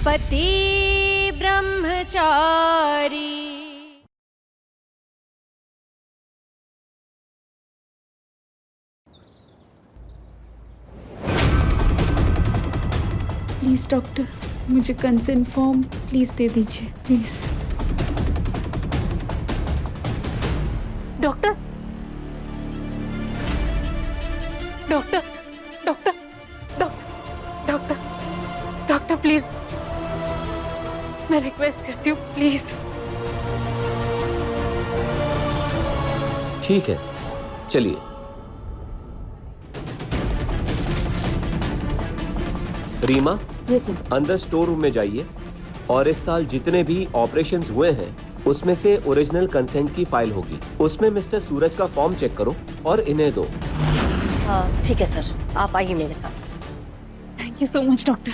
पति ब्रह्मचारी। Please doctor, मुझे consent form please दे दीजिए, please. Doctor, doctor, doctor, doctor, doctor please, मैं रिक्वेस्ट करती हूँ प्लीज। ठीक है, चलिए। रीमा, अंदर स्टोर रूम में जाइए और इस साल जितने भी ऑपरेशंस हुए हैं उसमें से ओरिजिनल कंसेंट की फाइल होगी, उसमें मिस्टर सूरज का फॉर्म चेक करो और इन्हें दो। ठीक है सर, आप आइए मेरे साथ। Thank you so much doctor.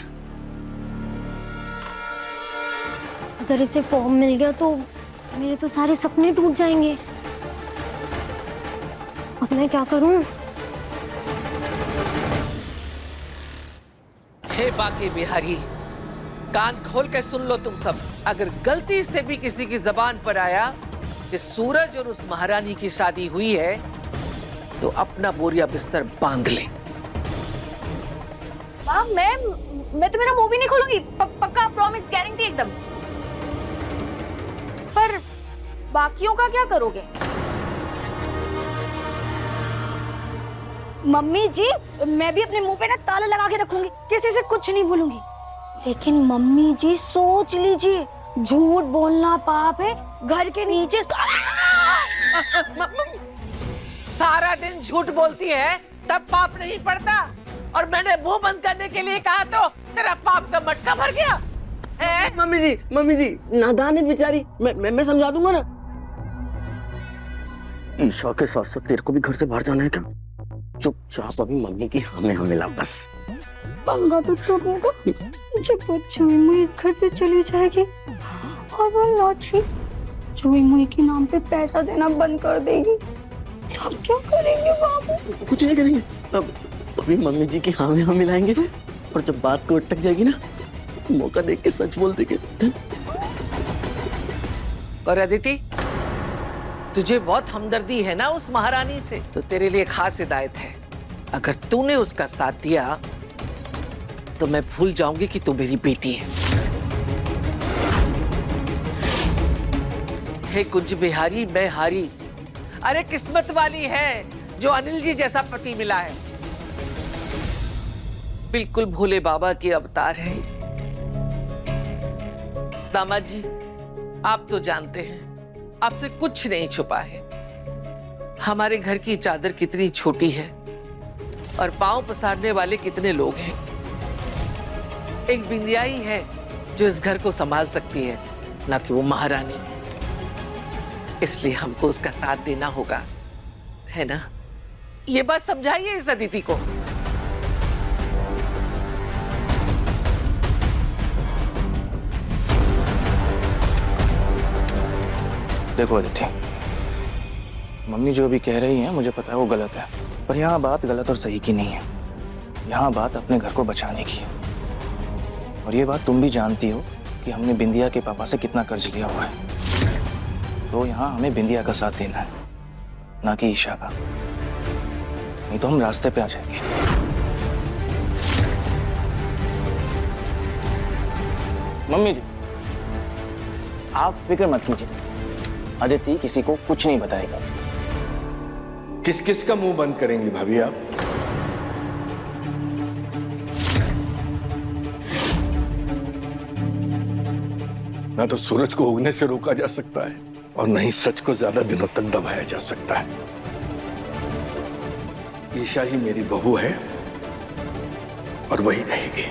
अगर इसे फॉर्म मिल गया तो मेरे तो सारे सपने टूट जाएंगे। अब मैं क्या करूं? हे बाकी बिहारी, कान खोल के सुन लो तुम सब। अगर गलती से भी किसी की जबान पर आया कि सूरज और उस महारानी की शादी हुई है तो अपना बोरिया बिस्तर बांध ले। मैं तो मेरा मुंह भी नहीं खोलूंगी, पक्का, प्रॉमिस, गारंटी एकदम। पर बाकियों का क्या करोगे? मम्मी जी, मैं भी अपने मुंह पे ना ताला लगा के रखूंगी, किसी से कुछ नहीं बोलूंगी। लेकिन मम्मी जी सोच लीजिए, झूठ बोलना पाप है। घर के नीचे सारा दिन झूठ बोलती है तब पाप नहीं पड़ता, और मैंने मुंह बंद करने के लिए कहा तो तेरा पाप का मटका भर गया। मम्मी जी नादान है बेचारी, मैं समझा दूंगा ना। ईशा के साथ साथ तेरे को भी घर से बाहर जाना है क्या? चुपचाप अभी मम्मी की हमें मिला बस। पंगा तो तब होगा जब वो चुई मुई इस घर से चली जाएगी और वो लॉटरी चुई मुई के नाम पे पैसा देना बंद कर देगी। तो अब क्या करेंगे बाबू? कुछ नहीं करेंगे, अब अभी मम्मी जी की हाँ में हाँ मिलाएंगे और जब बात को अटक जाएगी ना, मौका देख के सच बोल देंगे। और अदिति, तुझे बहुत हमदर्दी है ना उस महारानी से, तो तेरे लिए खास हिदायत है। अगर तूने उसका साथ दिया तो मैं भूल जाऊंगी कि तू मेरी बेटी है। हे कुंज बिहारी, मैं हारी। अरे किस्मत वाली है जो अनिल जी जैसा पति मिला है। बिल्कुल भोले बाबा के अवतार है। दामाद जी, आप तो जानते हैं आपसे कुछ नहीं छुपा है। हमारे घर की चादर कितनी छोटी है और पांव पसारने वाले कितने लोग हैं। एक बिंदिया ही है जो इस घर को संभाल सकती है, ना कि वो महारानी। इसलिए हमको उसका साथ देना होगा, है ना? ये बात समझाइए इस अदिति को। देखो अदिति, मम्मी जो भी कह रही हैं मुझे पता है वो गलत है, पर यहाँ बात गलत और सही की नहीं है। यहाँ बात अपने घर को बचाने की है। और ये बात तुम भी जानती हो कि हमने बिंदिया के पापा से कितना कर्ज लिया हुआ है। तो यहाँ हमें बिंदिया का साथ देना है, ना कि ईशा का। नहीं तो हम रास्ते पे आ जाएंगे। मम्मी जी, आप फिक्र मत कीजिए, अदिति किसी को कुछ नहीं बताएगा। किस किस का मुंह बंद करेंगी भाभी आप? ना तो सूरज को उगने से रोका जा सकता है और न ही सच को ज्यादा दिनों तक दबाया जा सकता है। ईशा ही मेरी बहू है और वही रहेगी।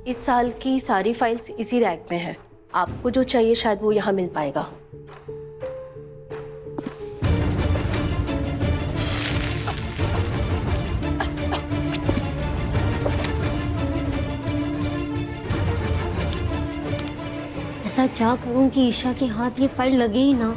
इस साल की सारी फाइल्स इसी रैक में है। आपको जो चाहिए शायद वो यहाँ मिल पाएगा। ऐसा क्या करूं कि ईशा के हाथ ये फाइल लगे ही ना।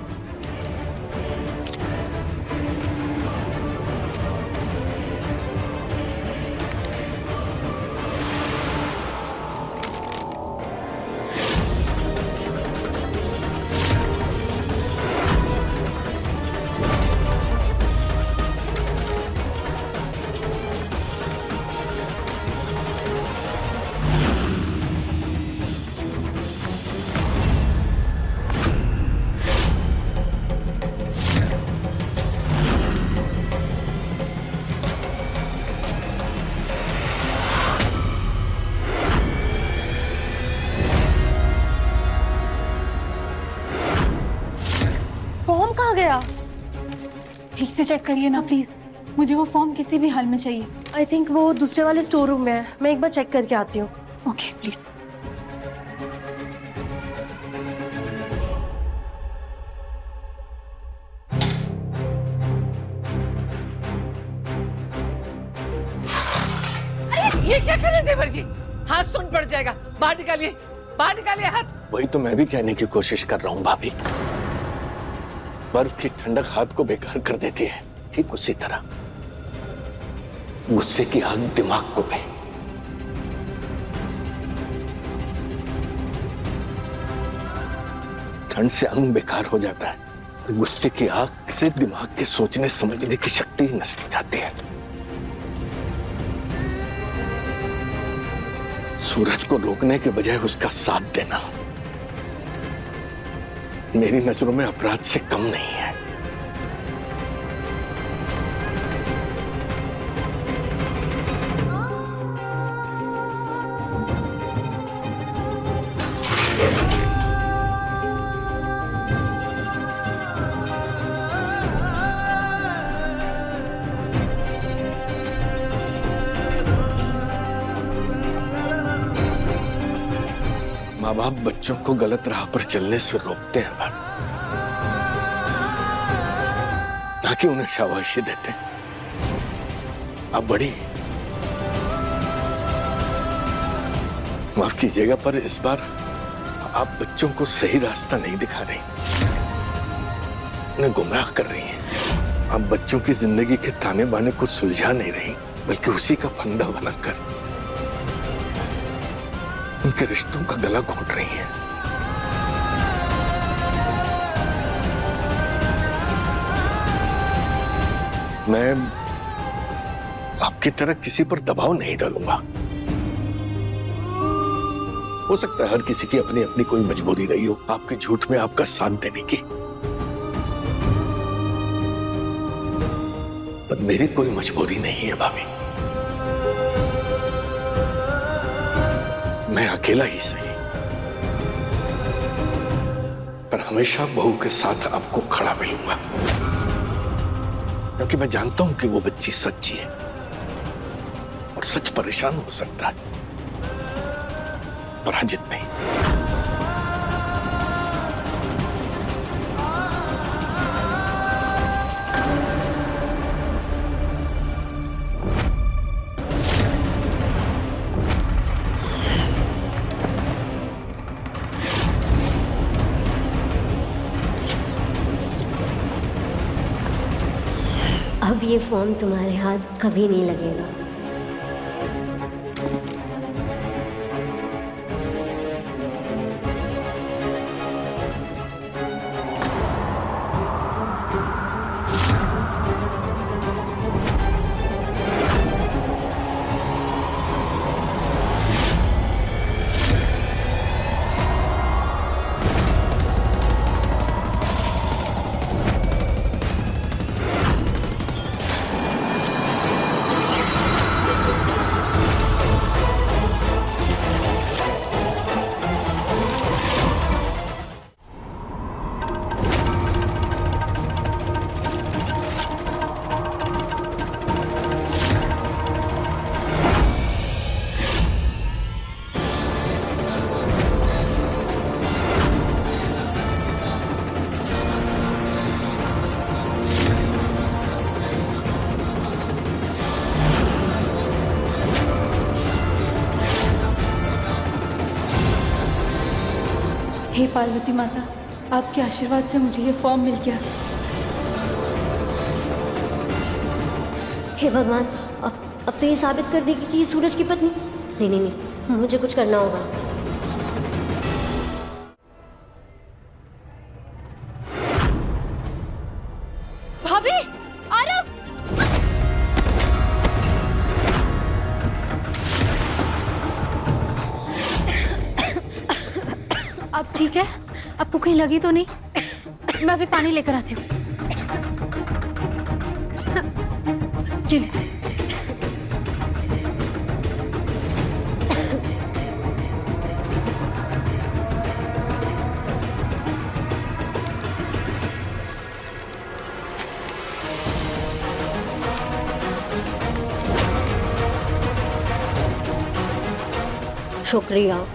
फॉर्म कहाँ गया? ठीक से चेक करिए ना प्लीज, मुझे वो फॉर्म किसी भी हाल में चाहिए। आई थिंक वो दूसरे वाले स्टोर रूम में है, मैं एक बार चेक करके आती हूँ। Okay please. ये क्या कर रहे हैं देवर जी? हाथ सुन पड़ जाएगा, बाहर निकालिए, बाहर निकालिए हाथ। वही तो मैं भी कहने की कोशिश कर रहा हूँ भाभी। बर्फ की ठंडक हाथ को बेकार कर देती है, ठीक उसी तरह गुस्से की आग दिमाग को भी। ठंड से अंग बेकार हो जाता है, गुस्से की आग से दिमाग के सोचने समझने की शक्ति नष्ट हो जाती है। सूरज को रोकने के बजाय उसका साथ देना मेरी नजरों में अपराध से कम नहीं है। माँ बाप बच्चों को गलत राह पर चलने से रोकते हैं भाई, ना कि उन्हें शाबाशी देते हैं। अब बड़ी माफ कीजिएगा पर इस बार आप बच्चों को सही रास्ता नहीं दिखा रही, उन्हें गुमराह कर रही हैं। आप बच्चों की जिंदगी के ताने बाने को सुलझा नहीं रही, बल्कि उसी का फंदा बनाकर उनके रिश्तों का गला घोंट रही हैं। मैं आपकी तरह किसी पर दबाव नहीं डालूंगा। हो सकता है हर किसी की अपनी अपनी कोई मजबूरी रही हो आपके झूठ में आपका साथ देने की, पर मेरी कोई मजबूरी नहीं है भाभी। मैं अकेला ही सही, पर हमेशा बहू के साथ आपको खड़ा मिलूंगा, क्योंकि मैं जानता हूं कि वो बच्ची सच्ची है और सच परेशान हो सकता है, पराजित नहीं। अब ये फॉर्म तुम्हारे हाथ कभी नहीं लगेगा। हे पार्वती माता, आपके आशीर्वाद से मुझे ये फॉर्म मिल गया। हे भगवान, अब तो ये साबित कर देगी कि ये सूरज की पत्नी। नहीं नहीं नहीं, मुझे कुछ करना होगा। भाभी, आरव! अब ठीक है? आपको कहीं लगी तो नहीं? मैं अभी पानी लेकर आती हूँ। ये लीजिए। शुक्रिया।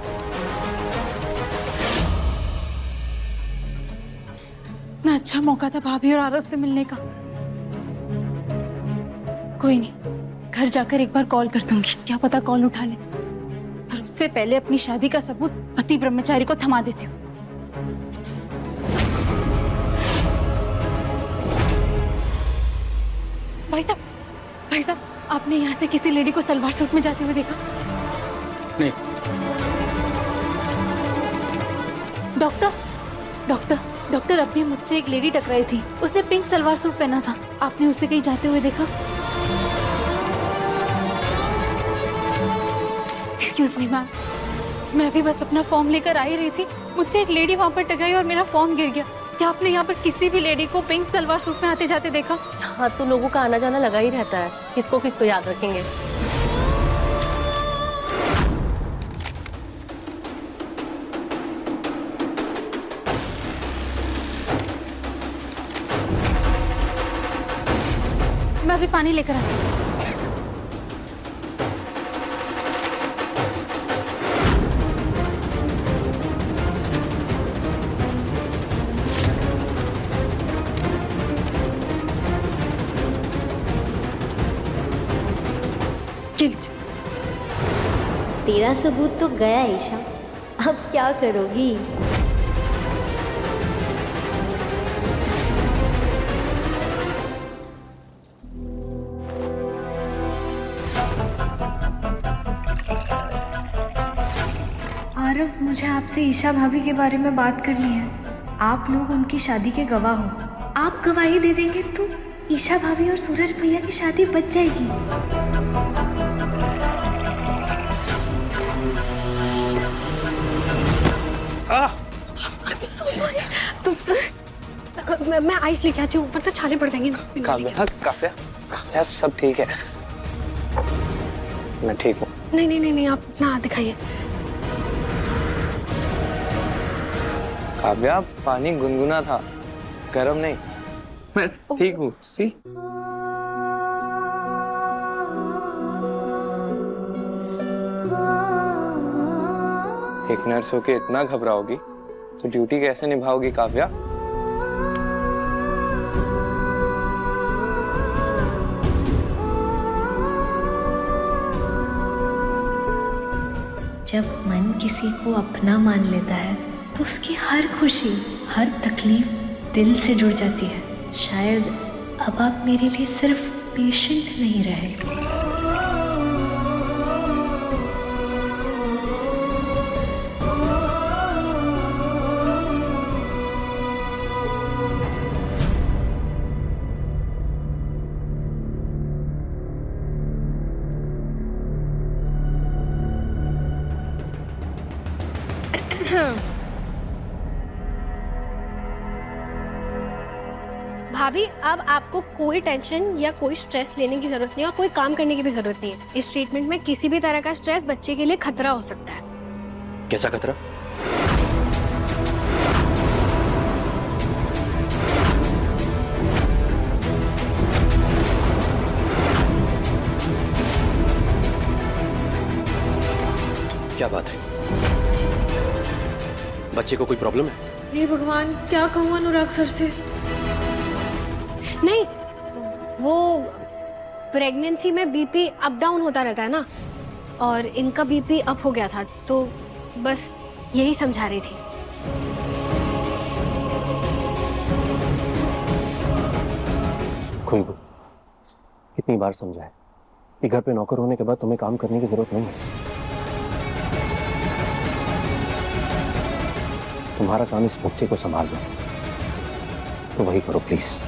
इतना अच्छा मौका था भाभी और आरव से मिलने का। कोई नहीं, घर जाकर एक बार कॉल कर दूंगी, क्या पता कॉल उठा ले। पर उससे पहले अपनी शादी का सबूत पति ब्रह्मचारी को थमा देती हूँ। भाई साहब, आपने यहाँ से किसी लेडी को सलवार सूट में जाते हुए देखा? नहीं। डॉक्टर अभी मुझसे एक लेडी टकराई थी, उसने पिंक सलवार सूट पहना था। आपने उसे कहीं जाते हुए देखा? एक्सक्यूज मी मैम, मैं अभी बस अपना फॉर्म लेकर आ ही रही थी, मुझसे एक लेडी वहाँ पर टकराई और मेरा फॉर्म गिर गया। क्या आपने यहाँ पर किसी भी लेडी को पिंक सलवार सूट में आते जाते देखा? हाँ, तो लोगों का आना जाना लगा ही रहता है, किसको किसको याद रखेंगे। मैं अभी पानी लेकर आती हूँ। तेरा सबूत तो गया ईशा, अब क्या करोगी? आरव, मुझे आपसे ईशा भाभी के बारे में बात करनी है। आप लोग उनकी शादी के गवाह हो। आप गवाही दे देंगे तो ईशा भाभी और सूरज भैया की शादी बच जाएगी। मैं आइस लेके आती हूँ, वरना छाले पड़ जाएंगे। काव्या, सब ठीक है। मैं ठीक हूँ। नहीं, आप अपना हाथ दिखाइए। काव्या, पानी गुनगुना था, गरम नहीं। मैं ठीक हूँ। सी एक नर्स होके इतना घबराओगी तो ड्यूटी कैसे निभाओगी काव्या? जब मन किसी को अपना मान लेता है तो उसकी हर खुशी, हर तकलीफ दिल से जुड़ जाती है। शायद अब आप मेरे लिए सिर्फ पेशेंट नहीं रहे। भाभी, अब आपको कोई टेंशन या कोई स्ट्रेस लेने की जरूरत नहीं और कोई काम करने की भी जरूरत नहीं है। इस ट्रीटमेंट में किसी भी तरह का स्ट्रेस बच्चे के लिए खतरा हो सकता है। कैसा खतरा? क्या बात है? बच्चे को कोई प्रॉब्लम है? हे भगवान, क्या कहूँ अनुराग सर से। नहीं, वो प्रेगनेंसी में बीपी अप डाउन होता रहता है ना, और इनका बीपी अप हो गया था, तो बस यही समझा रही थी। खुशबू, कितनी बार समझाया कि घर पे नौकर होने के बाद तुम्हें काम करने की जरूरत नहीं है। तुम्हारा काम इस बच्चे को संभालना, तो वही करो प्लीज।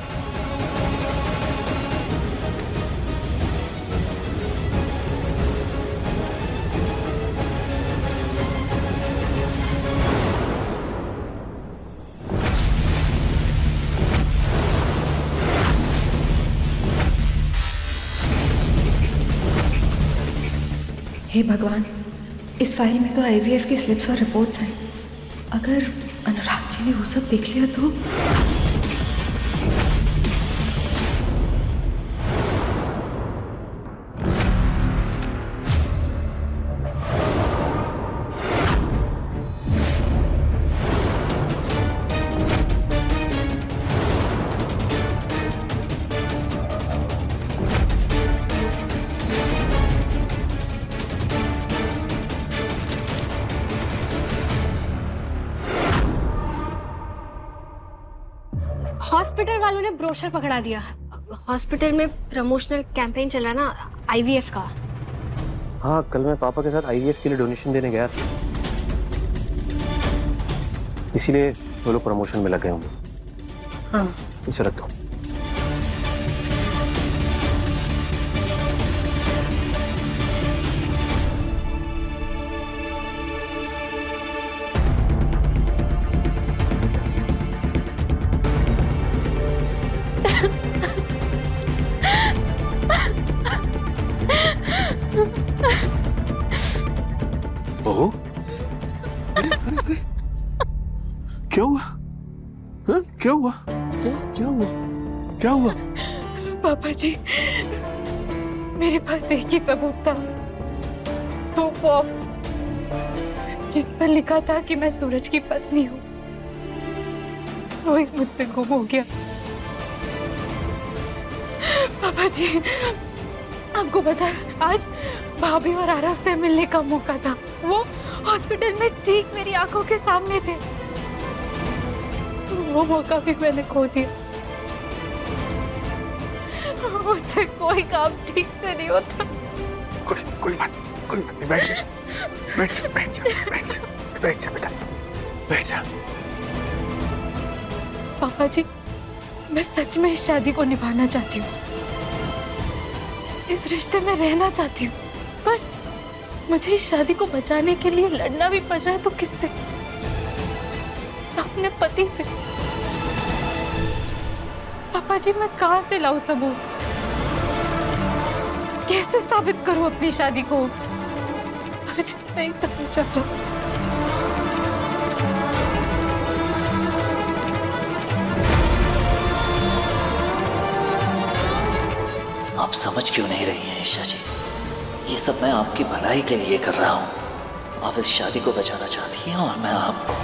हे भगवान, इस फाइल में तो आईवीएफ की स्लिप्स और रिपोर्ट्स हैं। अगर अनुराग जी ने वो सब देख लिया तो हॉस्पिटल वालों ने ब्रोशर पकड़ा दिया। हॉस्पिटल में प्रमोशनल कैंपेन चल रहा ना आईवीएफ का। हाँ, कल मैं पापा के साथ आईवीएफ के लिए डोनेशन देने गया था, इसीलिए वो लोग प्रमोशन में लगे होंगे। हाँ, इसे रख दो। बहू, क्या हुआ? हाँ? क्या हुआ? क्या हुआ? क्या हुआ? पापा जी, मेरे पास एक ही सबूत था, वो फॉर्म जिस पर लिखा था कि मैं सूरज की पत्नी हूँ। रोहित मुझसे गुम हो गया। पापा जी, आपको पता है, आज भाभी और आरव से मिलने का मौका था। वो हॉस्पिटल में ठीक मेरी आंखों के सामने थे। वो मौका भी मैंने खो दिया। मुझसे कोई काम ठीक से नहीं होता। कोई बात नहीं, बैठ जा, बैठ जा बेटा, बैठ जा। पापा जी, मैं सच में इस शादी को निभाना चाहती हूँ, इस रिश्ते में रहना चाहती हूँ, पर मुझे इस शादी को बचाने के लिए लड़ना भी पड़ रहा है। तो किससे? अपने पति से। पापा जी, मैं कहाँ से लाऊं सबूत? कैसे साबित करूं अपनी शादी को? मुझे नहीं समझ आ रहा। आप समझ क्यों नहीं रही हैं ईशा जी? ये सब मैं आपकी भलाई के लिए कर रहा हूँ। आप इस शादी को बचाना चाहती हैं और मैं आपको।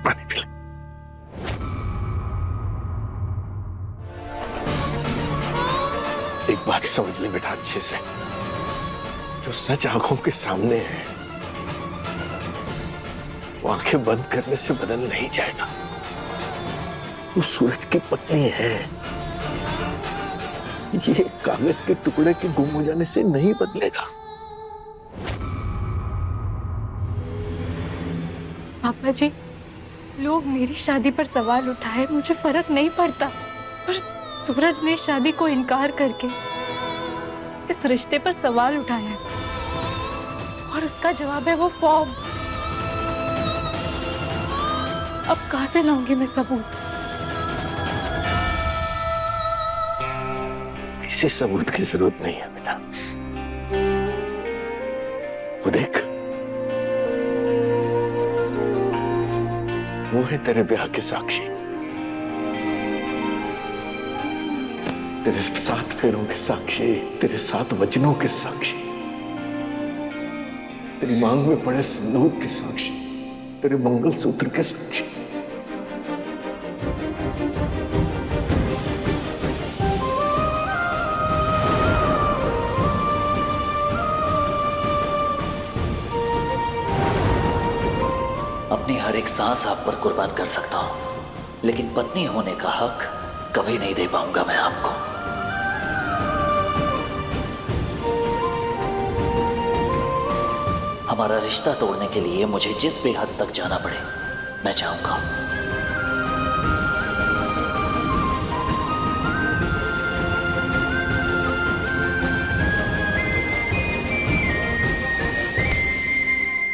पानी पी ले। एक बात समझ ले बेटा अच्छे से, जो सच आंखों के सामने है वो आंखें बंद करने से बदल नहीं जाएगा। वो सूरज की पत्नी है, ये कागज के टुकड़े के गुम हो जाने से नहीं बदलेगा। पापा जी, लोग मेरी शादी पर सवाल उठाए, मुझे फर्क नहीं पड़ता, पर सूरज ने शादी को इनकार करके इस रिश्ते पर सवाल उठाया है, और उसका जवाब है वो फॉर्म। अब कहां से लाऊंगी मैं सबूत? किसी सबूत की जरूरत नहीं है बेटा। वो देख, वो है तेरे ब्याह के साक्षी, तेरे 7 फेरों के साक्षी, तेरे 7 वचनों के साक्षी, तेरी मांग में पड़े सिंदूर के साक्षी, तेरे मंगलसूत्र के साक्षी। अपनी हर एक सांस आप पर कुर्बान कर सकता हूं, लेकिन पत्नी होने का हक कभी नहीं दे पाऊंगा मैं आपको। हमारा रिश्ता तोड़ने के लिए मुझे जिस भी हद तक जाना पड़े मैं जाऊंगा।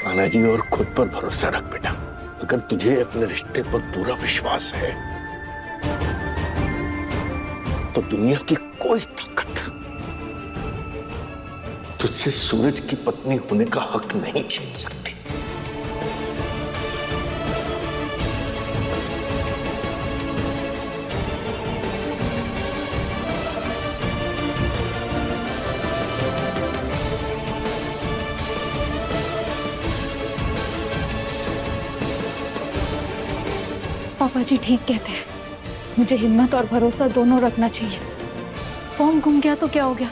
कान्हा जी, और खुद पर भरोसा रख बेटा। अगर तुझे अपने रिश्ते पर पूरा विश्वास है तो दुनिया की कोई ताकत तुझसे सूरज की पत्नी होने का हक नहीं छीन सकती। पापा जी ठीक कहते हैं, मुझे हिम्मत और भरोसा दोनों रखना चाहिए। फॉर्म गुम गया तो क्या हो गया,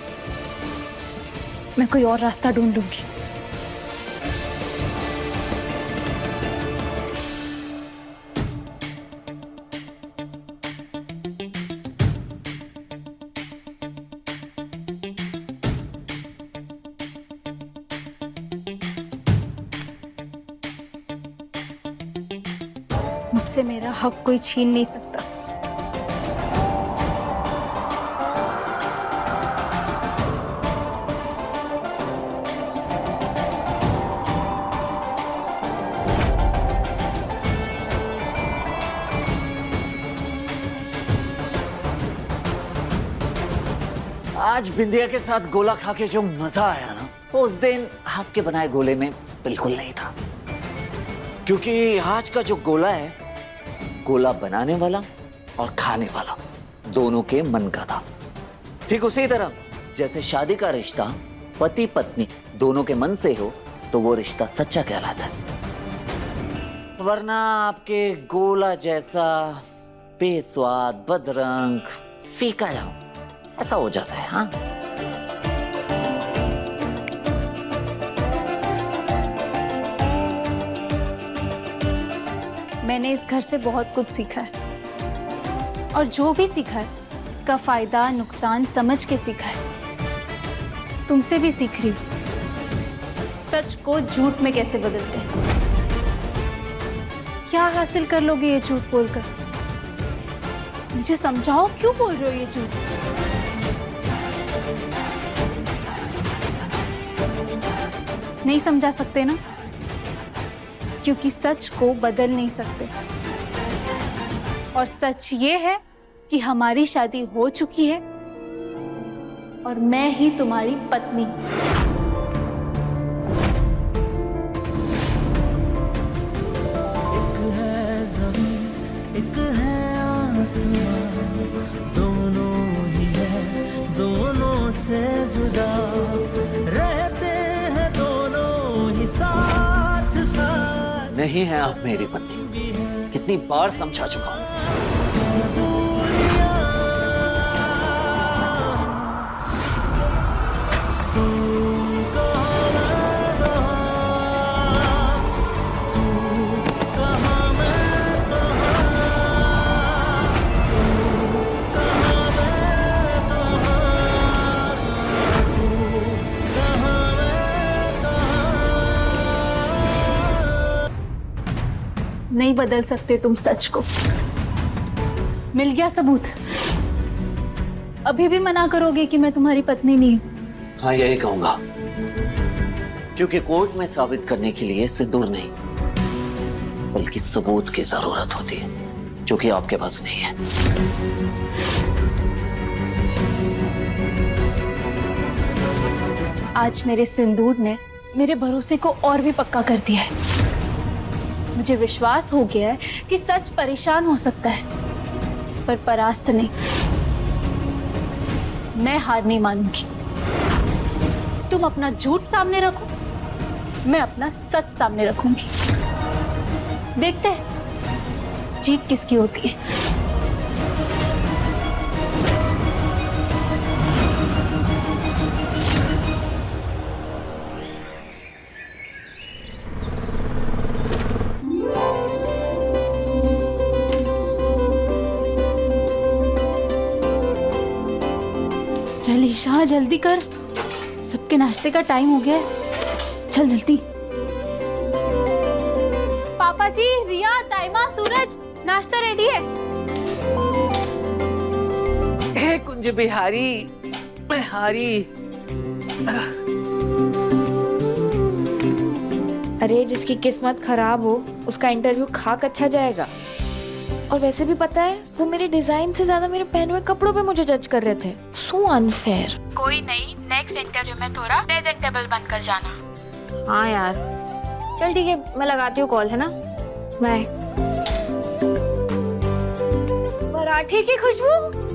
मैं कोई और रास्ता ढूंढ लूंगी। मुझसे मेरा हक कोई छीन नहीं सकता। आज बिंदिया के साथ गोला खा के जो मजा आया ना, वो उस दिन आपके बनाए गोले में बिल्कुल नहीं था। क्योंकि आज का जो गोला है, गोला बनाने वाला और खाने वाला दोनों के मन का था। ठीक उसी तरह जैसे शादी का रिश्ता पति पत्नी दोनों के मन से हो तो वो रिश्ता सच्चा कहलाता है। वरना आपके गोला जैसा बेस्वाद, बदरंग, फीका जाओ ऐसा हो जाता है। हाँ, मैंने इस घर से बहुत कुछ सीखा है और जो भी सीखा है उसका फायदा नुकसान समझ के सीखा है। तुमसे भी सीख रही हूँ सच को झूठ में कैसे बदलते हैं। क्या हासिल कर लोगे ये झूठ बोलकर? मुझे समझाओ, क्यों बोल रहे हो ये झूठ? नहीं समझा सकते ना, क्योंकि सच को बदल नहीं सकते। और सच ये है कि हमारी शादी हो चुकी है और मैं ही तुम्हारी पत्नी। एक है ज़मीन, एक है आसमां, दोनों ही है, दोनों से जुदा रहते हैं दोनों ही साथ साथ। नहीं है आप मेरी पत्नी, कितनी बार समझा चुका हूं। नहीं बदल सकते तुम सच को। मिल गया सबूत। अभी भी मना करोगे कि मैं तुम्हारी पत्नी नहीं हूं? हाँ, यही कहूंगा, क्योंकि कोर्ट में साबित करने के लिए सिंदूर नहीं बल्कि सबूत की जरूरत होती है, जो कि आपके पास नहीं है। आज मेरे सिंदूर ने मेरे भरोसे को और भी पक्का कर दिया है। मुझे विश्वास हो गया है कि सच परेशान हो सकता है पर परास्त नहीं। मैं हार नहीं मानूंगी। तुम अपना झूठ सामने रखो, मैं अपना सच सामने रखूंगी। देखते हैं जीत किसकी होती है। ईशा जल्दी कर, सबके नाश्ते का टाइम हो गया है, चल जल्दी। पापा जी, रिया, ताइमा, सूरज, नाश्ता रेडी है। हे कुंज बिहारी, बिहारी। अरे जिसकी किस्मत खराब हो उसका इंटरव्यू खाक अच्छा जाएगा। और वैसे भी पता है वो मेरे डिजाइन से ज्यादा मेरे पहने हुए कपड़ों पे मुझे जज कर रहे थे। So unfair. कोई नहीं, नेक्स्ट इंटरव्यू में थोड़ा प्रेजेंटेबल बनकर जाना। हाँ यार, चल ठीक है, मैं लगाती हूँ कॉल, है ना? बाय। पराठे की खुशबू।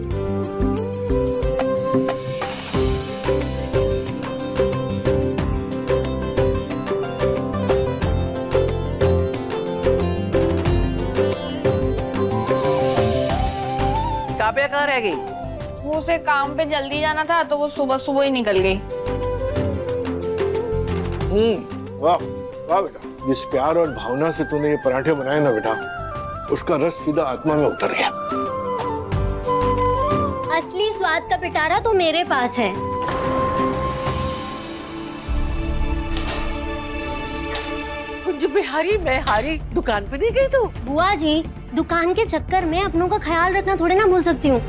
काव्या कहाँ रह गई? वो उसे काम पे जल्दी जाना था तो वो सुबह सुबह ही निकल गई। वाह वाह बेटा, जिस प्यार और भावना से तूने ये पराठे बनाए ना बेटा, उसका रस सीधा आत्मा में उतर गया। असली स्वाद का पिटारा तो मेरे पास है। कुंज बिहारी, मैं हारी, दुकान पे नहीं गई तू? बुआ जी, दुकान के चक्कर में अपनों का ख्याल रखना थोड़ी ना भूल सकती हूँ।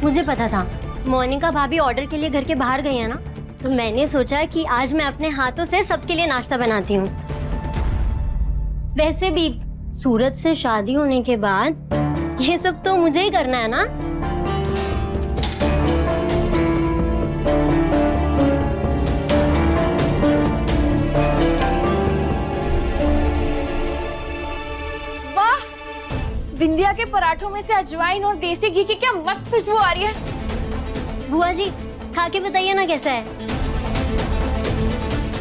मुझे पता था मोनिका भाभी ऑर्डर के लिए घर के बाहर गई है ना, तो मैंने सोचा कि आज मैं अपने हाथों से सबके लिए नाश्ता बनाती हूँ। वैसे भी सूरज से शादी होने के बाद ये सब तो मुझे ही करना है ना। बिंदिया के पराठों में से अजवाइन और देसी घी की क्या मस्त खुशबू आ रही है। बुआ जी, खा के बताइए ना कैसा है।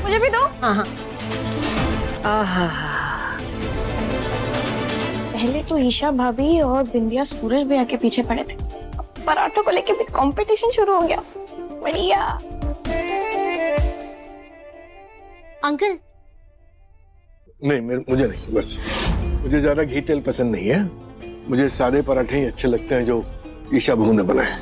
मुझे भी दो। हाँ हाँ। आहा, पहले तो ईशा भाभी और बिंदिया सूरज भैया के पीछे पड़े थे, अब पराठों को लेके भी कंपटीशन शुरू हो गया। बढ़िया। अंकल। नहीं, मुझे नहीं, बस मुझे ज्यादा घी तेल पसंद नहीं है। मुझे सादे पराठे ही अच्छे लगते हैं जो ईशा बहू ने बनाए।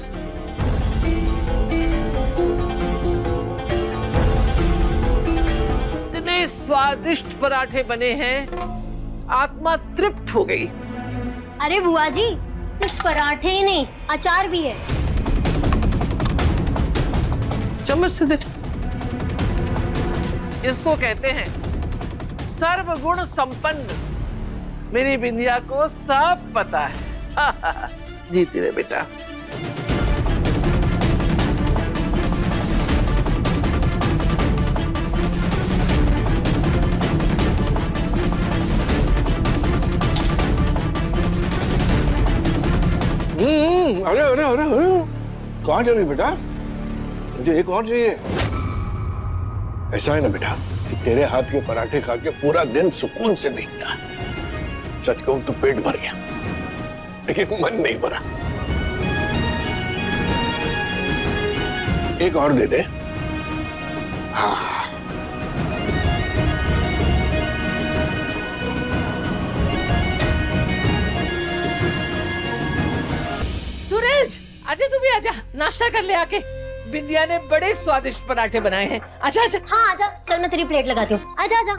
इतने स्वादिष्ट पराठे बने हैं, आत्मा तृप्त हो गई। अरे बुआ जी, सिर्फ पराठे ही नहीं, अचार भी है। चम्मच से दे। इसको कहते हैं सर्वगुण संपन्न। मेरी बिंदिया को सब पता है। जीती रहे बेटा। अरे अरे अरे अरे, कहाँ जा रही बेटा? मुझे एक और चाहिए। ऐसा है ना बेटा कि तेरे हाथ के पराठे खा के पूरा दिन सुकून से बीतता है। सच कहूं तो पेट भर गया, लेकिन मन नहीं भरा। एक और दे दे। हाँ। सूरज, आजा तू भी आजा, नाश्ता कर ले आके। बिंदिया ने बड़े स्वादिष्ट पराठे बनाए हैं। आजा आजा। हाँ आजा, चल मैं तेरी प्लेट लगाती हूँ। आजा आजा।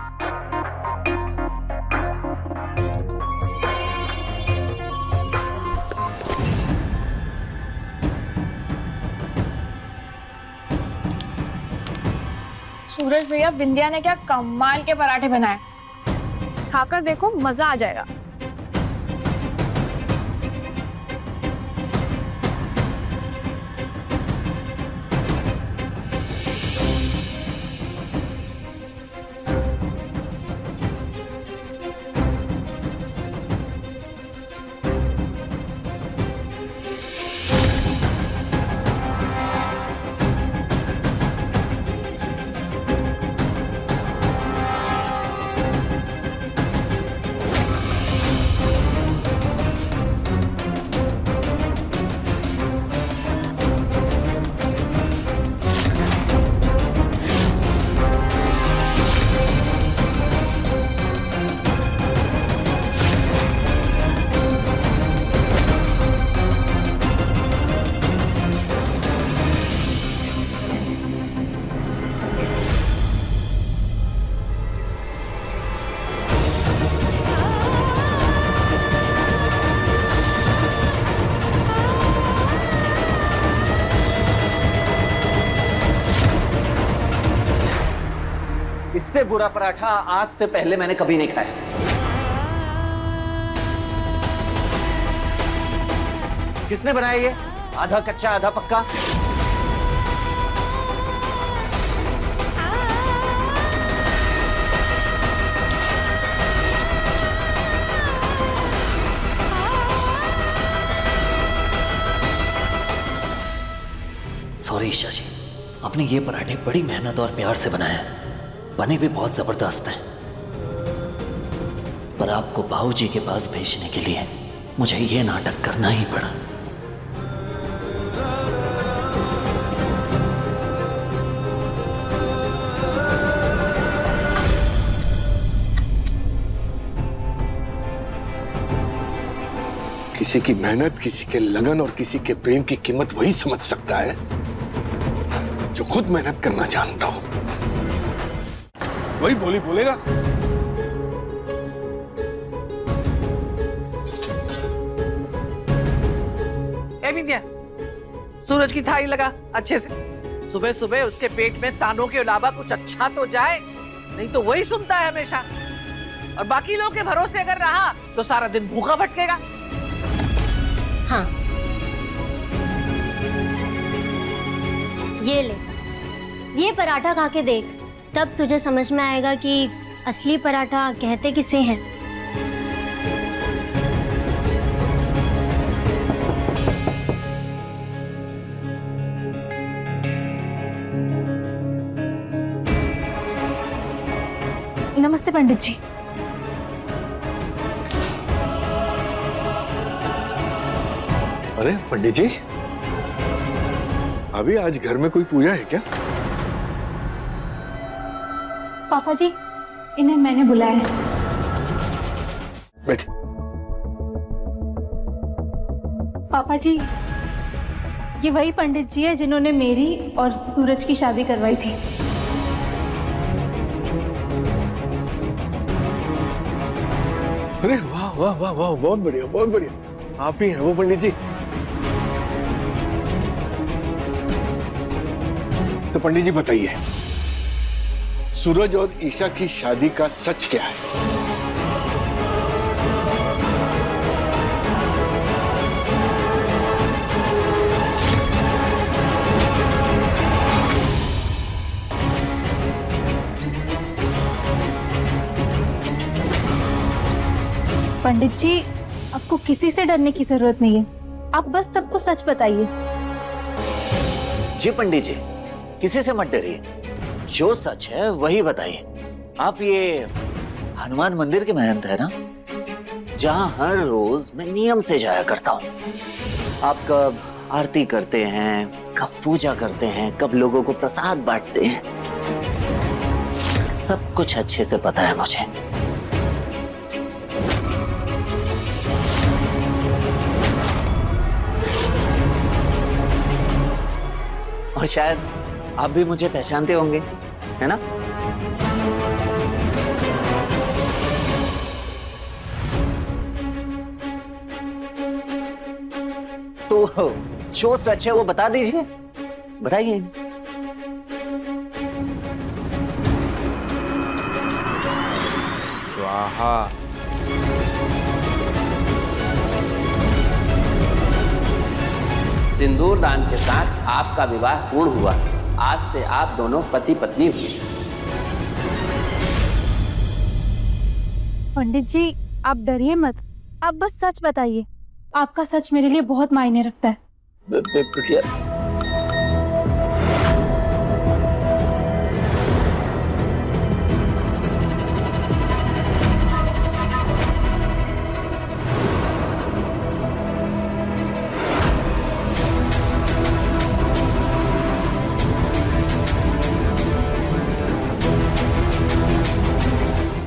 सूरज भैया, बिंदिया ने क्या कमाल के पराठे बनाए, खाकर देखो, मजा आ जाएगा। इससे बुरा पराठा आज से पहले मैंने कभी नहीं खाया। किसने बनाया ये? आधा कच्चा आधा पक्का। सॉरी ईशा जी, आपने ये पराठे बड़ी मेहनत और प्यार से बनाए हैं, बने भी बहुत जबरदस्त हैं। पर आपको बाबूजी के पास भेजने के लिए मुझे ये नाटक करना ही पड़ा। किसी की मेहनत, किसी के लगन और किसी के प्रेम की कीमत वही समझ सकता है जो खुद मेहनत करना जानता हो। वही बोली बोलेगा। ए विंध्या, सूरज की थाली लगा अच्छे से। सुबह सुबह उसके पेट में तानों के अलावा कुछ अच्छा तो जाए, नहीं तो वही सुनता है हमेशा। और बाकी लोगों के भरोसे अगर रहा तो सारा दिन भूखा भटकेगा। हाँ, ये ले, ये पराठा खा के देख, तब तुझे समझ में आएगा कि असली पराठा कहते किसे हैं। नमस्ते पंडित जी। अरे पंडित जी, अभी आज घर में कोई पूजा है क्या? पापा जी, इन्हें मैंने बुलाया है। बैठ। पापा जी, ये वही पंडित जी है जिन्होंने मेरी और सूरज की शादी करवाई थी। अरे वाह वाह वाह वाह, बहुत बढ़िया बहुत बढ़िया। आप ही हैं वो पंडित जी। तो पंडित जी बताइए, सूरज और ईशा की शादी का सच क्या है? पंडित जी, आपको किसी से डरने की जरूरत नहीं है, आप बस सबको सच बताइए। जी पंडित जी, किसी से मत डरिए, जो सच है वही बताइए। आप ये हनुमान मंदिर के महंत है ना, जहां हर रोज मैं नियम से जाया करता हूँ। आप कब आरती करते हैं, कब पूजा करते हैं, कब लोगों को प्रसाद बांटते हैं, सब कुछ अच्छे से पता है मुझे। और शायद आप भी मुझे पहचानते होंगे, है ना? तो जो सच है वो बता दीजिए, बताइए। स्वाहा। सिंदूर दान के साथ आपका विवाह पूर्ण हुआ। आज से आप दोनों पति पत्नी हुए। पंडित जी, आप डरिए मत, आप बस सच बताइए। आपका सच मेरे लिए बहुत मायने रखता है। बिटिया,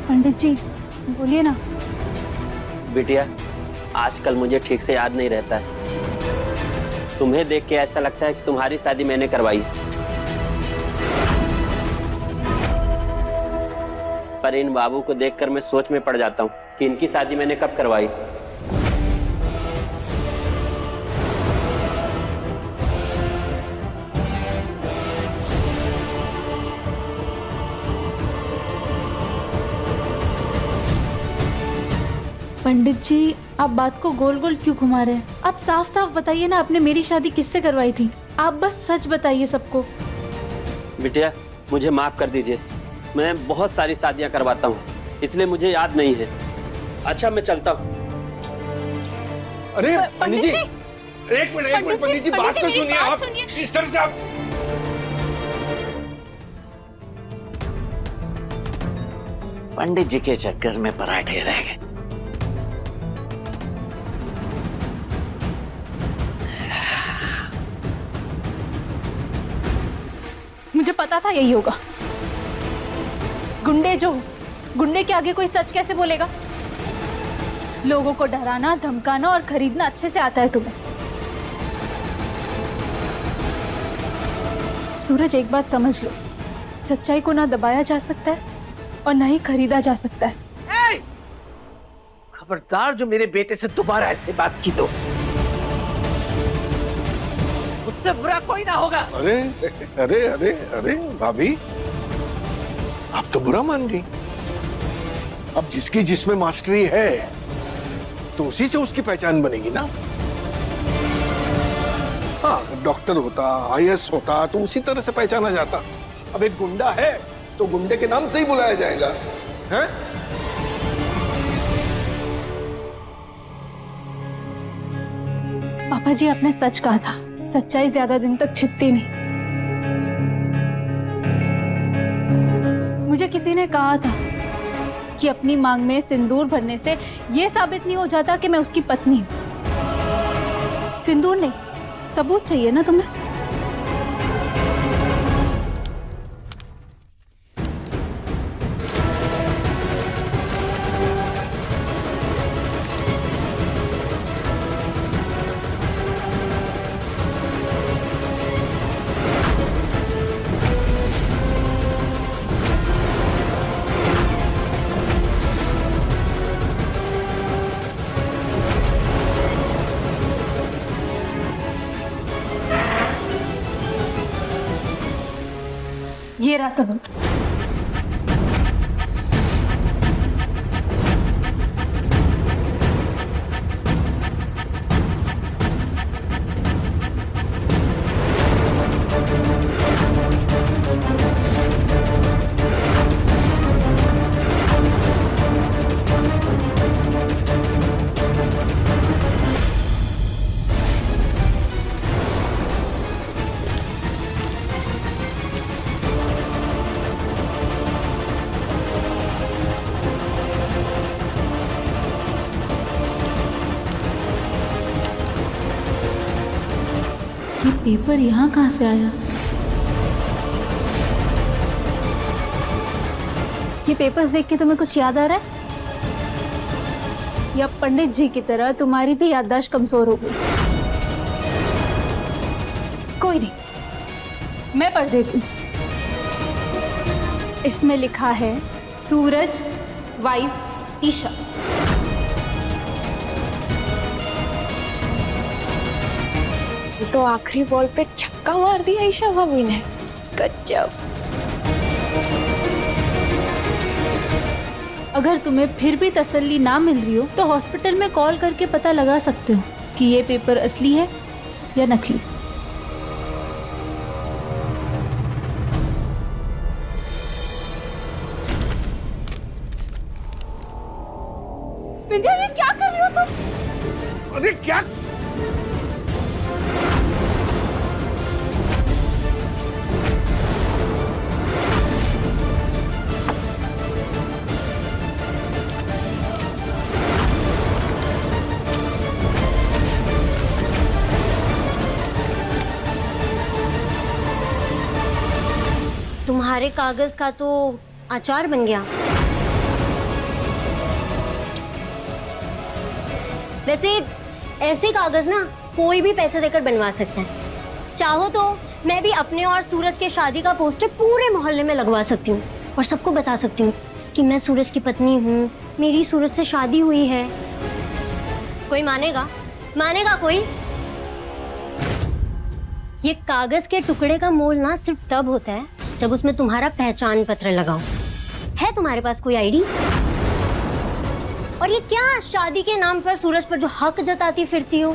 पंडित जी, बोलिए ना। बिटिया, आजकल मुझे ठीक से याद नहीं रहता है। तुम्हें देख के ऐसा लगता है कि तुम्हारी शादी मैंने करवाई, पर इन बाबू को देखकर मैं सोच में पड़ जाता हूँ कि इनकी शादी मैंने कब करवाई। पंडित जी, आप बात को गोल गोल क्यों घुमा रहे हैं? आप साफ साफ बताइए ना, आपने मेरी शादी किससे करवाई थी? आप बस सच बताइए सबको। बिटिया, मुझे माफ कर दीजिए। मैं बहुत सारी शादियां करवाता हूँ, इसलिए मुझे याद नहीं है। अच्छा, मैं चलता हूँ। अरे पंडित जी, एक मिनट पंडित जी, बात तो सुनिए आप। इस तरह से आप पंडित जी के चक्कर में पराठे रह गए। मुझे पता था यही होगा। गुंडे के आगे कोई सच कैसे बोलेगा? लोगों को डराना, धमकाना और खरीदना अच्छे से आता है तुम्हें। सूरज, एक बात समझ लो, सच्चाई को ना दबाया जा सकता है और ना ही खरीदा जा सकता है। खबरदार, जो मेरे बेटे से दोबारा ऐसे बात की तो उससे बुरा कोई ना होगा। अरे अरे अरे अरे भाभी, आप तो बुरा मान गई। अब जिसकी जिसमें मास्टरी है तो उसी से उसकी पहचान बनेगी ना। हाँ, डॉक्टर होता, IAS होता तो उसी तरह से पहचाना जाता। अब एक गुंडा है तो गुंडे के नाम से ही बुलाया जाएगा, हैं? पापा जी, आपने सच कहा था, सच्चाई ज्यादा दिन तक छिपती नहीं। मुझे किसी ने कहा था कि अपनी मांग में सिंदूर भरने से यह साबित नहीं हो जाता कि मैं उसकी पत्नी हूं। सिंदूर नहीं, सबूत चाहिए ना तुम्हें। ये रहा सबूत। ये पेपर यहाँ कहाँ से आया? ये पेपर्स देख के तुम्हें कुछ याद आ रहा है? या पंडित जी की तरह तुम्हारी भी याददाश्त कमजोर हो गई? कोई नहीं, मैं पढ़ देती हूँ। इसमें लिखा है सूरज वाइफ ईशा। तो आखिरी बॉल पे छक्का मार दिया ईशा भाभी ने। गजब। अगर तुम्हें फिर भी तसल्ली ना मिल रही हो तो हॉस्पिटल में कॉल करके पता लगा सकते हो कि ये पेपर असली है या नकली। विद्या, ये क्या कर रही हो तुम? अरे क्या? तुम्हारे कागज का तो अचार बन गया। वैसे ऐसे कागज ना कोई भी पैसे देकर बनवा सकता है। चाहो तो मैं भी अपने और सूरज के शादी का पोस्टर पूरे मोहल्ले में लगवा सकती हूँ और सबको बता सकती हूँ कि मैं सूरज की पत्नी हूँ, मेरी सूरज से शादी हुई है। कोई मानेगा? मानेगा कोई? ये कागज के टुकड़े का मोल ना सिर्फ तब होता है जब उसमें तुम्हारा पहचान पत्र लगा हो। है तुम्हारे पास कोई आईडी? और ये क्या शादी के नाम पर सूरज पर जो हक जताती फिरती हो,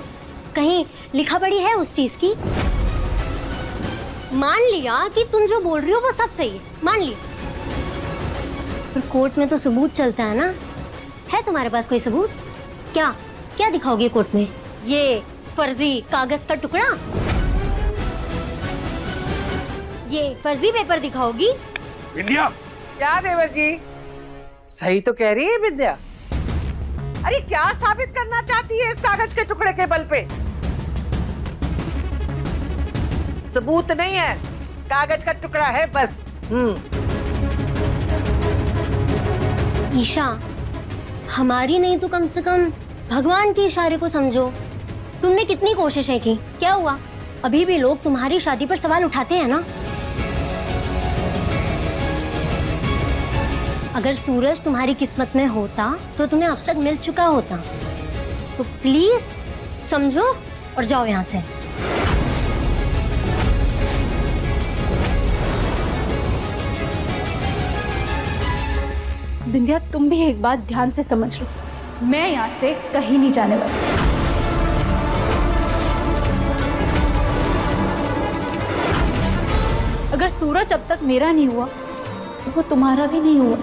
कहीं लिखा पड़ी है उस चीज की? मान लिया कि तुम जो बोल रही हो वो सब सही है, मान लिया, पर कोर्ट में तो सबूत चलता है ना। है तुम्हारे पास कोई सबूत? क्या क्या दिखाओगे कोर्ट में? ये फर्जी कागज का टुकड़ा, ये फर्जी पेपर दिखाओगी? इंडिया क्या देवर जी, सही तो कह रही है विद्या। अरे क्या साबित करना चाहती है इस कागज के टुकड़े के बल पे? सबूत नहीं है, कागज का टुकड़ा है बस। ईशा, हमारी नहीं तो कम से कम भगवान के इशारे को समझो। तुमने कितनी कोशिशें की, क्या हुआ? अभी भी लोग तुम्हारी शादी पर सवाल उठाते हैं ना। अगर सूरज तुम्हारी किस्मत में होता तो तुम्हें अब तक मिल चुका होता। तो प्लीज समझो और जाओ यहाँ से। बिंदिया, तुम भी एक बात ध्यान से समझ लो, मैं यहाँ से कहीं नहीं जाने वाली। अगर सूरज अब तक मेरा नहीं हुआ तो वो तुम्हारा भी नहीं हुआ।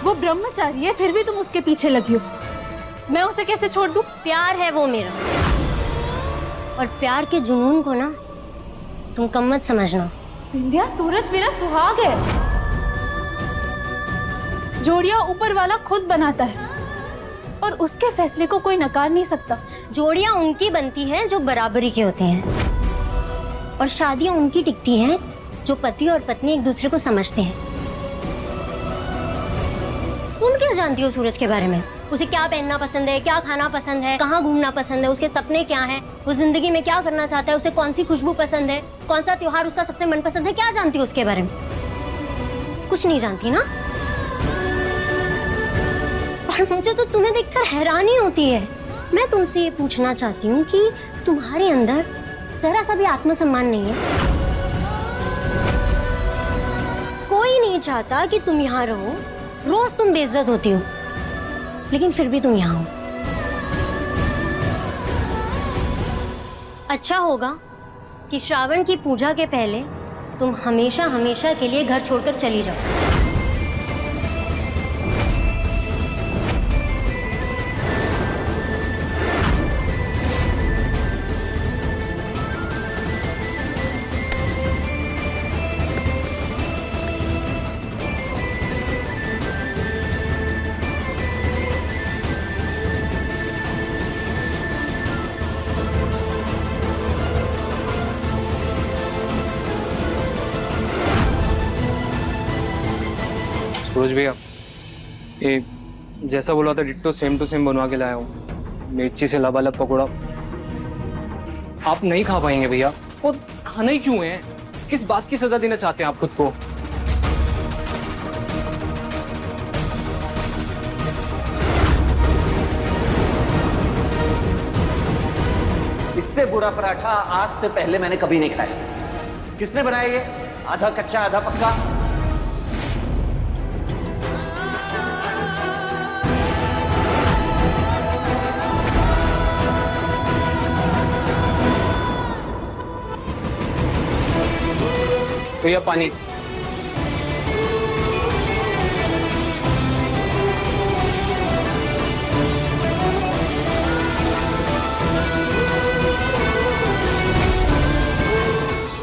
वो ब्रह्मचारी है, फिर भी तुम उसके पीछे लगी हो। मैं उसे कैसे छोड़ दूं? प्यार है वो मेरा, और प्यार के जुनून को ना तुम कम मत समझना। बिंदिया, सूरज मेरा सुहाग है। जोड़ियां ऊपर वाला खुद बनाता है और उसके फैसले को कोई नकार नहीं सकता। जोड़ियां उनकी बनती हैं जो बराबरी के होते हैं, और शादियां उनकी टिकती हैं जो पति और पत्नी एक दूसरे को समझते हैं। तुम क्या जानती हो सूरज के बारे में? उसे क्या पहनना पसंद है, क्या खाना पसंद है, कहाँ घूमना पसंद है, उसके सपने क्या हैं, वो जिंदगी में क्या करना चाहता है, उसे कौन सी खुशबू पसंद है, कौन सा त्योहार उसका सबसे मनपसंद है? क्या जानती हो उसके बारे में? कुछ नहीं जानती ना। और मुझे तो तुम्हें देखकर हैरानी होती है। मैं तुमसे ये पूछना चाहती हूँ कि तुम्हारे अंदर जरा सा भी आत्मसम्मान नहीं है? कोई नहीं चाहता कि तुम यहाँ रहो, रोज तुम बेइज्जत होती हो, लेकिन फिर भी तुम यहाँ हो। अच्छा होगा कि श्रावण की पूजा के पहले तुम हमेशा हमेशा के लिए घर छोड़कर चली जाओ। सूरज भैया, ये जैसा बोला था डिट्टो सेम टू सेम बनवा के लाया हूँ। मिर्ची से लबालब पकौड़ा आप नहीं खा पाएंगे भैया। और खाना ही क्यों है? किस बात की सजा देना चाहते हैं आप खुद को? इससे बुरा पराठा आज से पहले मैंने कभी नहीं खाया। किसने बनाया ये? आधा कच्चा आधा पक्का। भैया पानी।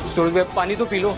सूरज भैया पानी तो पी लो।